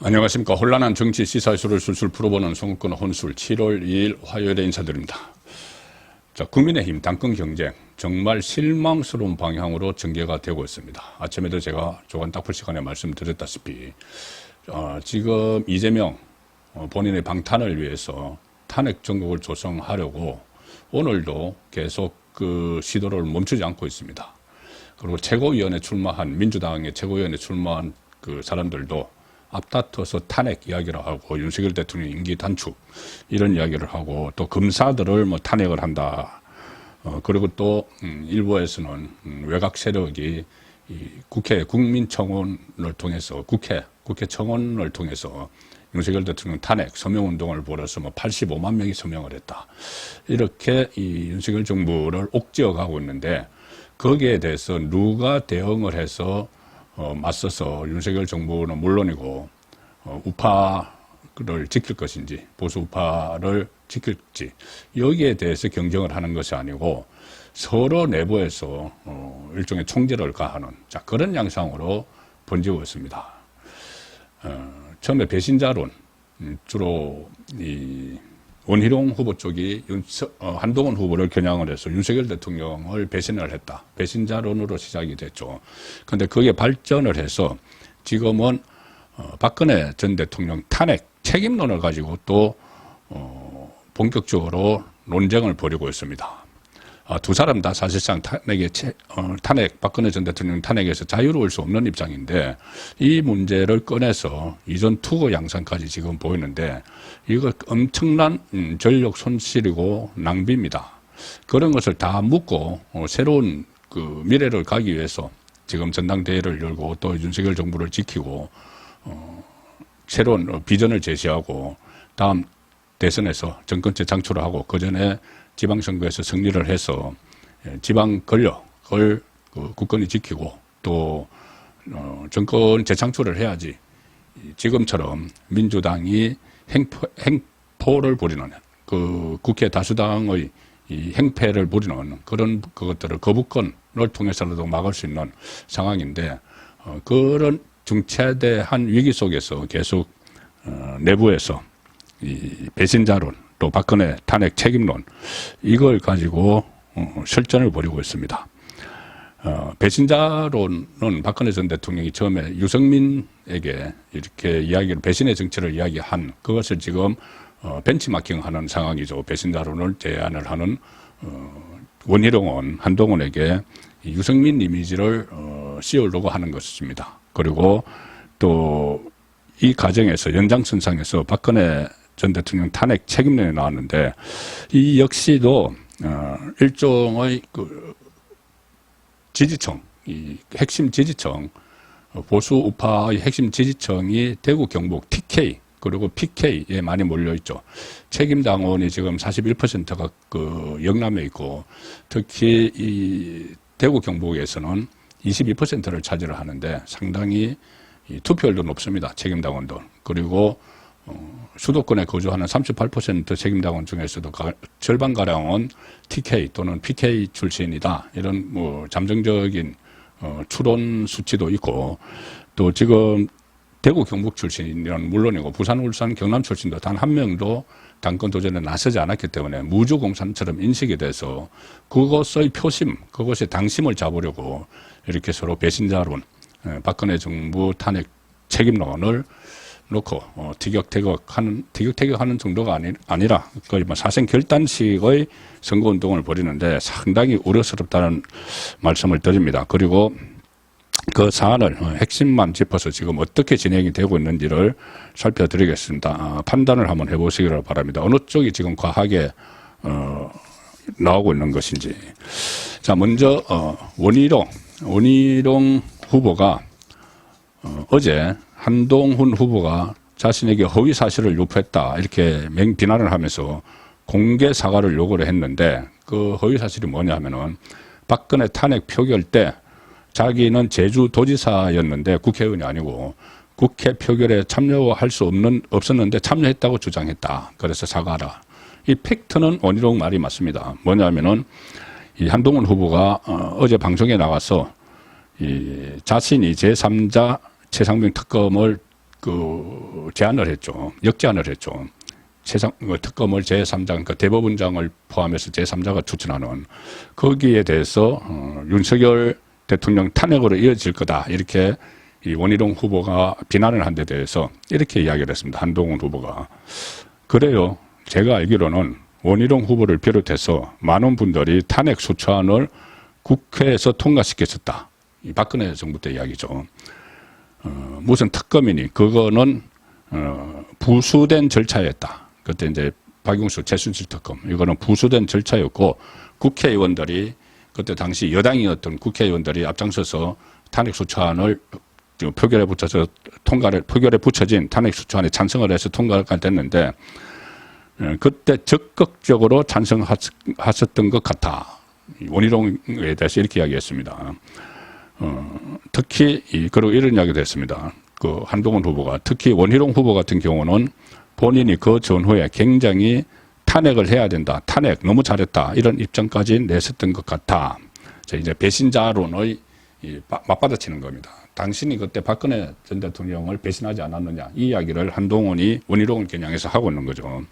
안녕하십니까. 혼란한 정치 시사이슈를 술술 풀어보는 송욱권 혼술 7월 2일 화요일에 인사드립니다. 자, 국민의힘 당권 경쟁 정말 실망스러운 방향으로 전개가 되고 있습니다. 아침에도 제가 조간 딱풀 시간에 말씀드렸다시피 지금 이재명 본인의 방탄을 위해서 탄핵 정국을 조성하려고 오늘도 계속 그 시도를 멈추지 않고 있습니다. 그리고 최고위원회 출마한 민주당의 최고위원회 출마한 그 사람들도 앞다퉈서 탄핵 이야기를 하고 윤석열 대통령 임기 단축 이런 이야기를 하고 또 검사들을 뭐 탄핵을 한다. 그리고 또 일부에서는 외곽 세력이 이 국회 국민청원을 통해서 국회 청원을 통해서 윤석열 대통령 탄핵 서명운동을 벌여서 뭐 85만 명이 서명을 했다. 이렇게 이 윤석열 정부를 옥죄어 가고 있는데 거기에 대해서 누가 대응을 해서 맞서서 윤석열 정부는 물론이고 우파를 지킬 것인지 보수 우파를 지킬지 여기에 대해서 경쟁을 하는 것이 아니고 서로 내부에서 일종의 총질을 가하는 그런 양상으로 번지고 있습니다. 처음에 배신자론 주로 이 원희룡 후보 쪽이 한동훈 후보를 겨냥을 해서 윤석열 대통령을 배신을 했다. 배신자론으로 시작이 됐죠. 그런데 그게 발전을 해서 지금은 박근혜 전 대통령 탄핵 책임론을 가지고 또 본격적으로 논쟁을 벌이고 있습니다. 두 사람 다 사실상 탄핵, 박근혜 전 대통령 탄핵에서 자유로울 수 없는 입장인데 이 문제를 꺼내서 이전 투고 양상까지 지금 보이는데 이거 엄청난 전력 손실이고 낭비입니다. 그런 것을 다 묻고 새로운 그 미래를 가기 위해서 지금 전당대회를 열고 또 윤석열 정부를 지키고 새로운 비전을 제시하고 다음 대선에서 정권체 장출을 하고 그 전에 지방선거에서 승리를 해서 지방 권력을 국권이 지키고 또 정권 재창출을 해야지 지금처럼 민주당이 행포를 부리는 그 국회 다수당의 이 행패를 부리는 그런 것들을 거부권을 통해서라도 막을 수 있는 상황인데 그런 중차대한 위기 속에서 계속 내부에서 이 배신자론 또 박근혜 탄핵 책임론 이걸 가지고 설전을 벌이고 있습니다. 배신자론은 박근혜 전 대통령이 처음에 유승민에게 이렇게 이야기를 배신의 정치를 이야기한 그것을 지금 벤치마킹하는 상황이죠. 배신자론을 제안을 하는 원희룡은 한동훈에게 유승민 이미지를 씌우려고 하는 것입니다. 그리고 또 이 과정에서 연장선상에서 박근혜 전 대통령 탄핵 책임론이 나왔는데 이 역시도 일종의 그 지지층, 이 핵심 지지층, 보수 우파의 핵심 지지층이 대구 경북 TK 그리고 PK에 많이 몰려 있죠. 책임 당원이 지금 41%가 그 영남에 있고 특히 이 대구 경북에서는 22%를 차지를 하는데 상당히 이 투표율도 높습니다. 책임당원도. 그리고 수도권에 거주하는 38% 책임당원 중에서도 절반가량은 TK 또는 PK 출신이다. 이런 뭐 잠정적인 추론 수치도 있고 또 지금 대구 경북 출신이란 물론이고 부산, 울산, 경남 출신도 단 한 명도 당권 도전에 나서지 않았기 때문에 무주공산처럼 인식이 돼서 그것의 표심, 그것의 당심을 잡으려고 이렇게 서로 배신자론 박근혜 정부 탄핵 책임론을 놓고 티격태격하는 정도가 아니라 거의 뭐 사생결단식의 선거운동을 벌이는데 상당히 우려스럽다는 말씀을 드립니다. 그리고 그 사안을 핵심만 짚어서 지금 어떻게 진행이 되고 있는지를 살펴드리겠습니다. 판단을 한번 해보시기를 바랍니다. 어느 쪽이 지금 과하게 나오고 있는 것인지. 자, 먼저 원희룡 후보가 어제 한동훈 후보가 자신에게 허위 사실을 유포했다 이렇게 맹비난을 하면서 공개 사과를 요구를 했는데 그 허위 사실이 뭐냐 하면은 박근혜 탄핵 표결 때 자기는 제주도지사였는데 국회의원이 아니고 국회 표결에 참여할 수 없었는데 참여했다고 주장했다. 그래서 사과하라. 이 팩트는 원희룡 말이 맞습니다. 뭐냐면은 이 한동훈 후보가 어제 방송에 나가서 이 자신이 제3자 최상병 특검을 제안을 했죠. 역제안을 했죠. 특검을 제3자, 그러니까 대법원장을 포함해서 제3자가 추천하는 거기에 대해서 윤석열 대통령 탄핵으로 이어질 거다. 이렇게 이 원희룡 후보가 비난을 한 데 대해서 이렇게 이야기를 했습니다. 한동훈 후보가. 그래요. 제가 알기로는 원희룡 후보를 비롯해서 많은 분들이 탄핵 소추안을 국회에서 통과시켰었다. 이 박근혜 정부 때 이야기죠. 무슨 특검이니 그거는 부수된 절차였다. 그때 이제 박용수 최순실 특검 이거는 부수된 절차였고 국회의원들이 그때 당시 여당이었던 국회의원들이 앞장서서 탄핵소추안을 표결에 붙여서 표결에 붙여진 탄핵소추안에 찬성을 해서 통과가 됐는데 그때 적극적으로 찬성하셨던 것 같아. 원희룡에 대해서 이렇게 이야기했습니다. 특히 그리고 이런 이야기도 했습니다. 그 한동훈 후보가 특히 원희룡 후보 같은 경우는 본인이 그 전후에 굉장히 탄핵을 해야 된다. 탄핵 너무 잘했다. 이런 입장까지 냈었던 것 같아. 이제 배신자론의 맞받아치는 겁니다. 당신이 그때 박근혜 전 대통령을 배신하지 않았느냐. 이 이야기를 한동훈이 원희룡을 겨냥해서 하고 있는 거죠.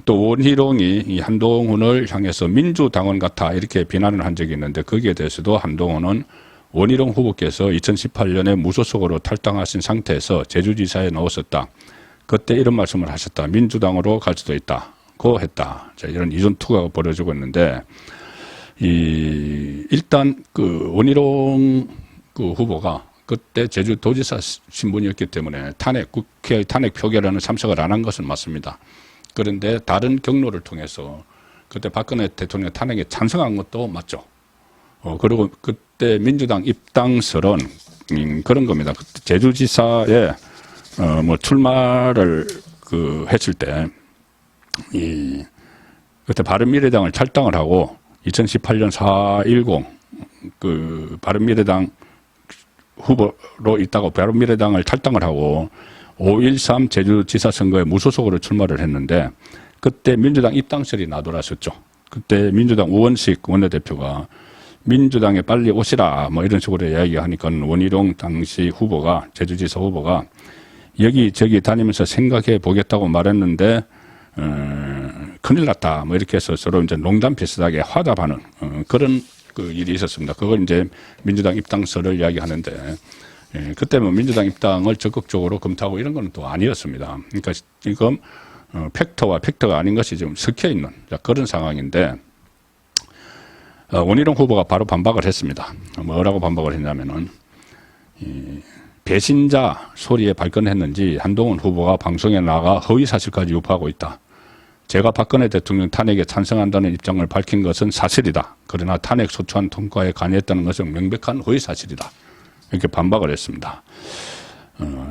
또 원희룡이 이 한동훈을 향해서 민주당원 같아 이렇게 비난을 한 적이 있는데 거기에 대해서도 한동훈은 원희룡 후보께서 2018년에 무소속으로 탈당하신 상태에서 제주지사에 넣었었다. 그때 이런 말씀을 하셨다. 민주당으로 갈 수도 있다고 했다. 자, 이런 이전 투가가 벌어지고 있는데 일단 그 원희룡 그 후보가 그때 제주도지사 신분이었기 때문에 국회 탄핵 표결에는 참석을 안 한 것은 맞습니다. 그런데 다른 경로를 통해서 그때 박근혜 대통령 탄핵에 찬성한 것도 맞죠. 그리고 그때 민주당 입당설은 그런 겁니다. 그때 제주지사에 출마를 했을 때 그때 바른미래당을 탈당을 하고 2018년 4.10 바른미래당 후보로 있다가 바른미래당을 탈당을 하고 5.13 제주지사 선거에 무소속으로 출마를 했는데 그때 민주당 입당설이 나돌았었죠. 그때 민주당 우원식 원내대표가 민주당에 빨리 오시라 뭐 이런 식으로 이야기하니까 원희룡 당시 후보가 제주지사 후보가 여기저기 다니면서 생각해 보겠다고 말했는데 큰일 났다 뭐 이렇게 해서 서로 이제 농담 비슷하게 화답하는 그런 일이 있었습니다. 그걸 이제 민주당 입당설을 이야기하는데 그때 뭐 민주당 입당을 적극적으로 검토하고 이런 건 또 아니었습니다. 그러니까 지금 팩터와 팩터가 아닌 것이 지금 섞여 있는 그런 상황인데 원희룡 후보가 바로 반박을 했습니다. 뭐라고 반박을 했냐면은 배신자 소리에 발끈했는지 한동훈 후보가 방송에 나가 허위 사실까지 유포하고 있다. 제가 박근혜 대통령 탄핵에 찬성한다는 입장을 밝힌 것은 사실이다. 그러나 탄핵 소추안 통과에 관여했다는 것은 명백한 허위 사실이다. 이렇게 반박을 했습니다.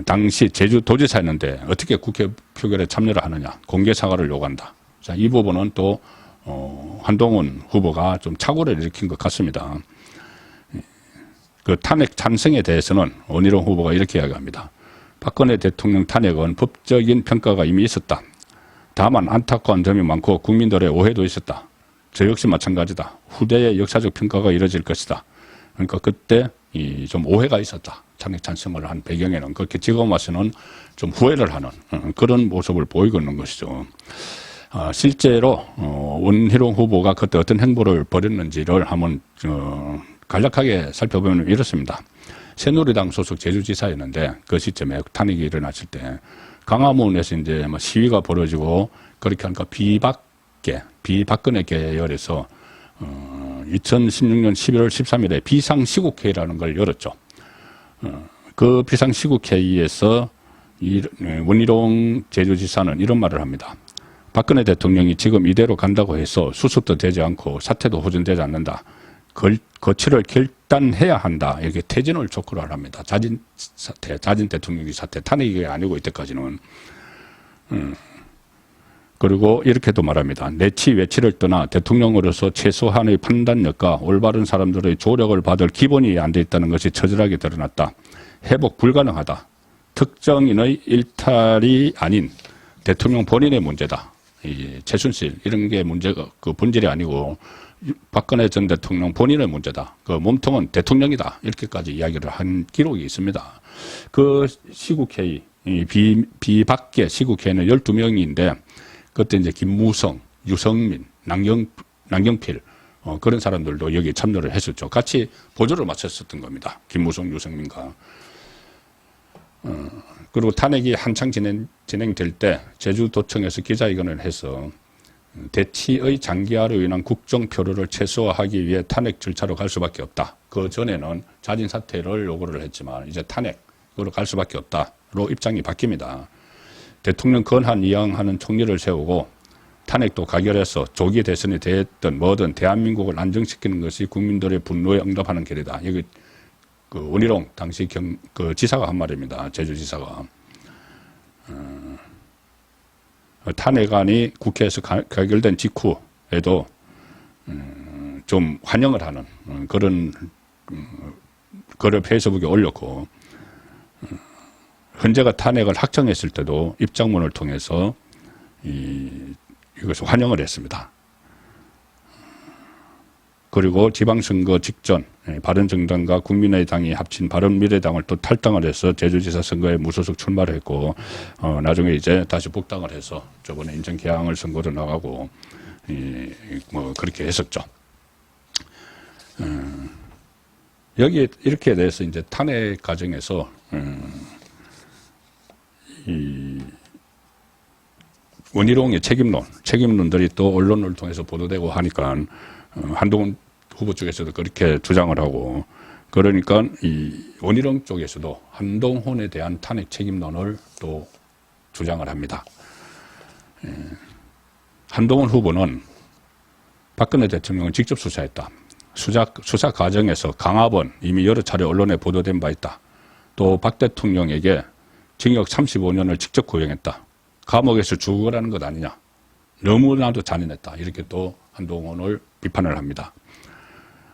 당시 제주도지사였는데 어떻게 국회 표결에 참여를 하느냐. 공개 사과를 요구한다. 자, 이 부분은 또 한동훈 후보가 좀 착오를 일으킨 것 같습니다. 그 탄핵 찬성에 대해서는 원희룡 후보가 이렇게 이야기합니다. 박근혜 대통령 탄핵은 법적인 평가가 이미 있었다. 다만 안타까운 점이 많고 국민들의 오해도 있었다. 저 역시 마찬가지다. 후대의 역사적 평가가 이뤄질 것이다. 그러니까 그때 좀 오해가 있었다. 탄핵 찬성을 한 배경에는 그렇게 지금 와서는 좀 후회를 하는 그런 모습을 보이고 있는 것이죠. 실제로 원희룡 후보가 그때 어떤 행보를 벌였는지를 한번 간략하게 살펴보면 이렇습니다. 새누리당 소속 제주지사였는데 그 시점에 탄핵이 일어났을 때 광화문에서 이제 시위가 벌어지고 그렇게 하니까 비박근혜 계열에서 2016년 11월 13일에 비상시국회의라는 걸 열었죠. 그 비상시국회의에서 원희룡 제주지사는 이런 말을 합니다. 박근혜 대통령이 지금 이대로 간다고 해서 수습도 되지 않고 사태도 호전되지 않는다. 거취를 결단해야 한다. 이렇게 퇴진을 촉구를 합니다. 자진 대통령이 사태, 탄핵이 아니고 이때까지는. 그리고 이렇게도 말합니다. 내치 외치를 떠나 대통령으로서 최소한의 판단력과 올바른 사람들의 조력을 받을 기본이 안 돼 있다는 것이 처절하게 드러났다. 회복 불가능하다. 특정인의 일탈이 아닌 대통령 본인의 문제다. 최순실 이런 게 문제가 그 본질이 아니고 박근혜 전 대통령 본인의 문제다. 그 몸통은 대통령이다. 이렇게까지 이야기를 한 기록이 있습니다. 그 시국회의, 비박계 시국회의는 12명인데, 그때 이제 김무성, 유성민, 남경필, 그런 사람들도 여기에 참여를 했었죠. 같이 보조를 마쳤었던 겁니다. 김무성, 유성민과. 그리고 탄핵이 한창 진행될 때 제주도청에서 기자회견을 해서 대치의 장기화로 인한 국정 표류를 최소화하기 위해 탄핵 절차로 갈 수밖에 없다. 그 전에는 자진 사퇴를 요구를 했지만 이제 탄핵으로 갈 수밖에 없다로 입장이 바뀝니다. 대통령 권한 이양하는 총리를 세우고 탄핵도 가결해서 조기 대선이 됐든 뭐든 대한민국을 안정시키는 것이 국민들의 분노에 응답하는 길이다. 여기 그 원희룡 당시 그 지사가 한 말입니다. 제주지사가. 탄핵안이 국회에서 가결된 직후에도 좀 환영을 하는 그런 글을 페이스북에 올렸고, 헌재가 탄핵을 확정했을 때도 입장문을 통해서 이것을 환영을 했습니다. 그리고 지방선거 직전 바른정당과 국민의당이 합친 바른미래당을 또 탈당을 해서 제주지사 선거에 무소속 출마를 했고, 나중에 이제 다시 복당을 해서 저번에 인천 계양을 선거로 나가고, 뭐 그렇게 했었죠. 여기에 이렇게 대해서 이제 탄핵 과정에서 이 원희룡의 책임론들이 또 언론을 통해서 보도되고 하니까 한동훈 후보 쪽에서도 그렇게 주장을 하고, 그러니까 이 원희룡 쪽에서도 한동훈에 대한 탄핵 책임론을 또 주장을 합니다. 한동훈 후보는 박근혜 대통령을 직접 수사했다. 수사 과정에서 강압은 이미 여러 차례 언론에 보도된 바 있다. 또 박 대통령에게 징역 35년을 직접 구형했다. 감옥에서 죽으라는 것 아니냐. 너무나도 잔인했다. 이렇게 또 한동훈을 비판을 합니다.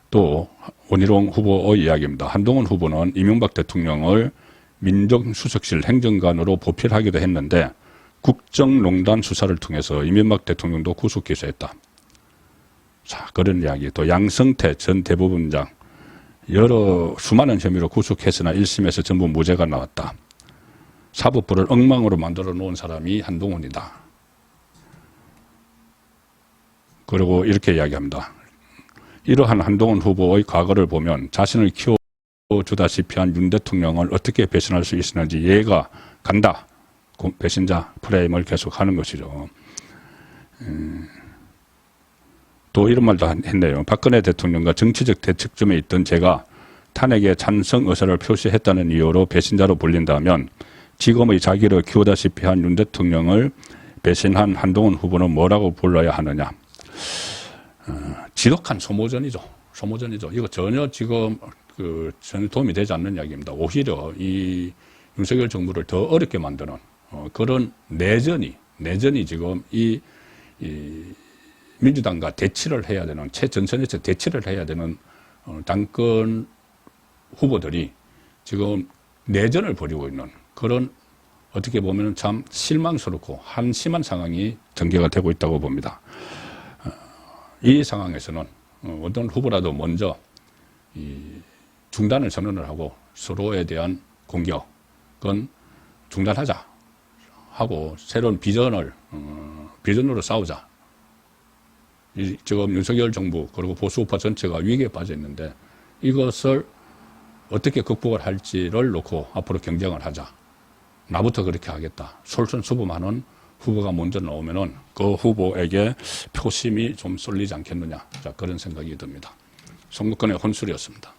또 원희룡 후보의 이야기입니다. 한동훈 후보는 이명박 대통령을 민정수석실 행정관으로 보필하기도 했는데 국정농단 수사를 통해서 이명박 대통령도 구속 기소했다. 자, 그런 이야기. 또 양성태 전 대법원장 여러 수많은 혐의로 구속했으나 1심에서 전부 무죄가 나왔다. 사법부를 엉망으로 만들어 놓은 사람이 한동훈이다. 그리고 이렇게 이야기합니다. 이러한 한동훈 후보의 과거를 보면 자신을 키워주다시피 한 윤 대통령을 어떻게 배신할 수 있었는지 이해가 간다. 배신자 프레임을 계속하는 것이죠. 또 이런 말도 했네요. 박근혜 대통령과 정치적 대척점에 있던 제가 탄핵에 찬성 의사를 표시했다는 이유로 배신자로 불린다면 지금의 자기를 키우다시피 한 윤 대통령을 배신한 한동훈 후보는 뭐라고 불러야 하느냐. 지독한 소모전이죠. 이거 전혀 지금 전혀 도움이 되지 않는 이야기입니다. 오히려 이 윤석열 정부를 더 어렵게 만드는 그런 내전이 지금 이 민주당과 대치를 해야 되는, 최전선에서 대치를 해야 되는 당권 후보들이 지금 내전을 벌이고 있는 그런, 어떻게 보면 참 실망스럽고 한심한 상황이 전개가 되고 있다고 봅니다. 이 상황에서는 어떤 후보라도 먼저 중단을 선언을 하고 서로에 대한 공격은 중단하자 하고 새로운 비전으로 싸우자. 지금 윤석열 정부 그리고 보수우파 전체가 위기에 빠져 있는데 이것을 어떻게 극복을 할지를 놓고 앞으로 경쟁을 하자. 나부터 그렇게 하겠다. 솔선수범하는 후보가 먼저 나오면은 그 후보에게 표심이 좀 쏠리지 않겠느냐. 자, 그런 생각이 듭니다. 선거권의 혼술이었습니다.